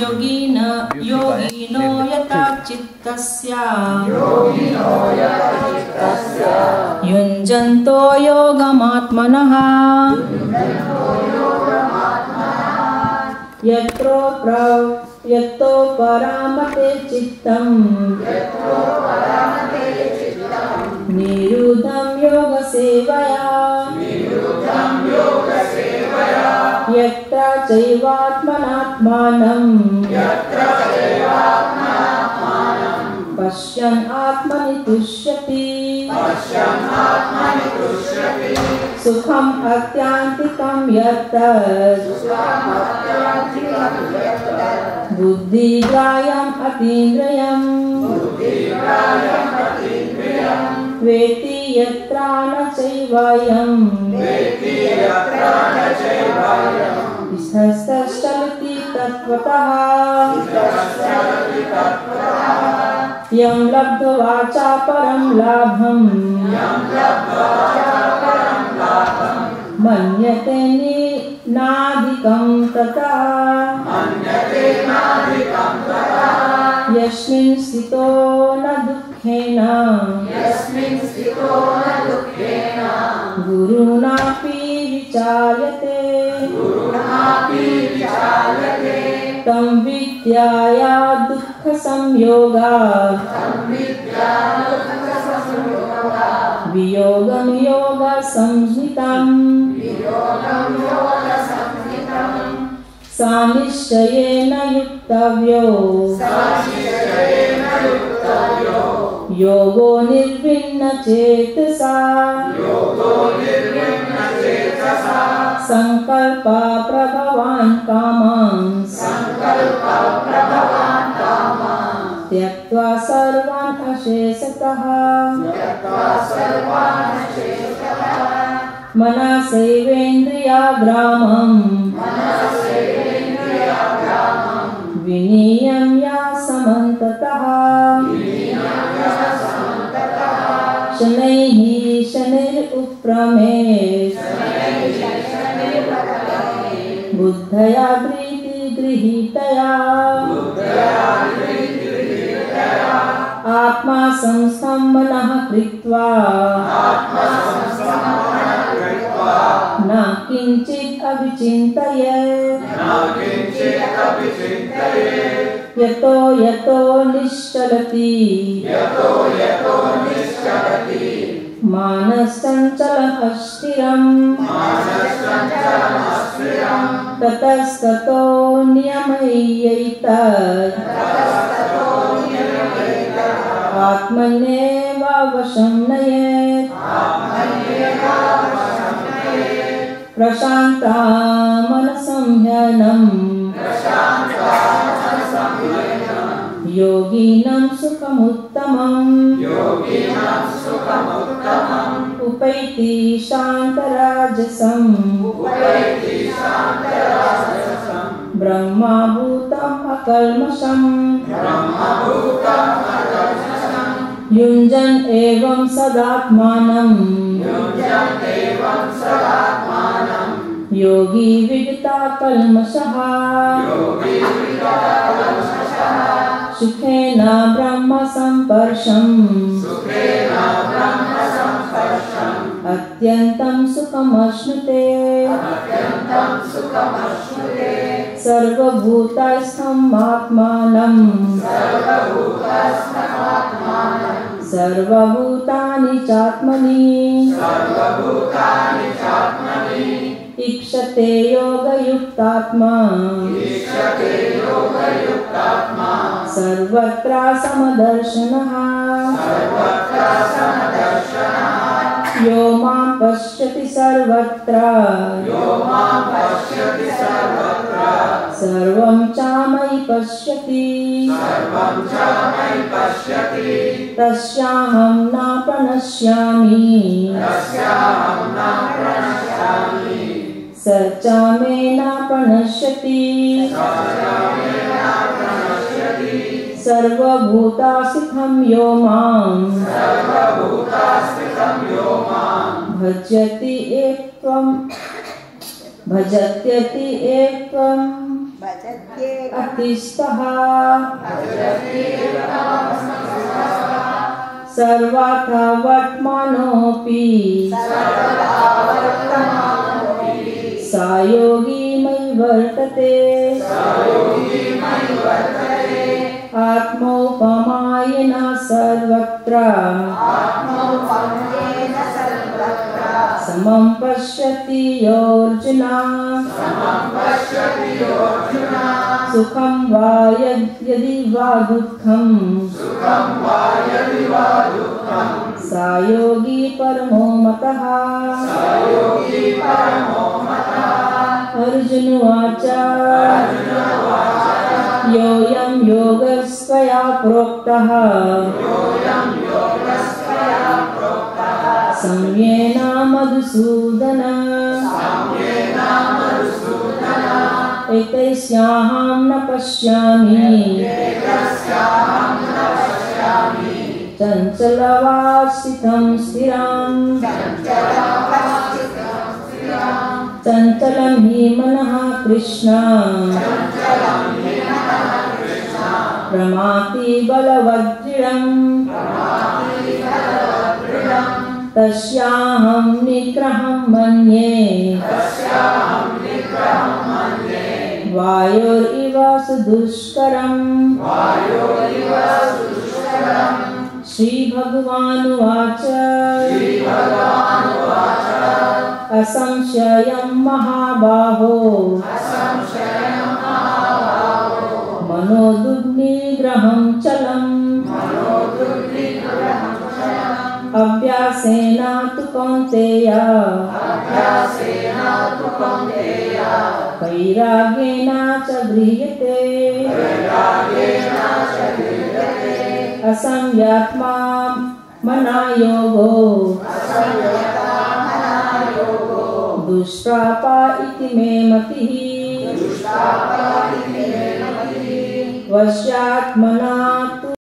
योगिनो यथा चित्तस्य युञ्जन्तो योगमात्मनः यत्रो परामते चित्तं निरुद्धं योगसेवया यत्र चैवात्मनात्मानं पश्यन् आत्मनि तुष्यति सुखम् अत्यान्तिकं यत्तत् बुद्धिग्राह्यम् अतीन्द्रियम् वेत्ति यत्र न चैवायं विहस्तश्चलति तत्त्वतः यं लब्ध्वा चापरं लाभं मन्यते नाधिकं ततः यस्मिन् स्थितो न दुःखेन गुरुणापि विचार्यते तं विद्याया दुःखसंयोगात् वियोगं योगसंज्ञितम् सानिश्चयेन युक्तव्यो योगो निर्विण्णचेतसा संकल्पा प्रभवान् कामांस् त्यक्त्वा सर्वान् अशेषतः मनसैवेन्द्रियाग्रामम् विनियम्य समन्ततः शनैः शनैरुपरमेत् बुद्धया गृहीतया आत्मा संस्थं मनः कृत्वा न किञ्चित् अविचिन्तयेत् यतो यतो निश्चलति मानसञ्चलम् अस्थिरम् ततस्ततो नियमयेत् आत्मन्येव वशं नयेत् प्रशान्ता मनसं ह्यनम् योगिनं सुखमुत्तमम् उपैति शान्तराजसम् ब्रह्मभूतम् अकल्मषम् युञ्जन् एवं सदात्मानम् योगी विगता कल्मषः सुखेन ब्रह्म संस्पर्शम् अत्यन्तं सुखमश्नुते सर्वभूतस्थम् आत्मानं सर्वभूतानि चात्मनि ईक्षते योगयुक्तात्मा सर्वत्र समदर्शनः यो मां पश्यति सर्वत्र सर्वं चामयि पश्यति तस्याहं न प्रणश्यामि स च मे न प्रणश्यति सर्वभूतास्थितं यो मां भजति एत्वं भजत्यति एवं अतिष्ठः सर्वथा वर्तमानोऽपि स योगी मयि वर्तते आत्मौपमायेन सर्वत्र समं पश्यति योऽर्जुन सुखं वा यदि वा दुःखं स योगी परमो मतः अर्जुन उवाच योऽयं योगस्त्वया प्रोक्तः सम्येन मधुसूदन एतस्याहं न पश्यामि चञ्चलवासितं स्थिरम् चञ्चलं हि मनः कृष्ण प्रमाथि बलवदृढम् तस्याहं निग्रहं मन्ये वायोरिव सुदुष्करम् श्रीभगवानुवाच असंशयं महाबाहो मनोदुर्निग्रहं चलम् अभ्यासेन तु कौन्तेय वैराग्येन च गृह्यते असंयत्मा मनायोगो दुष्प्रापा इति मे मतिः वश्यात्मना तु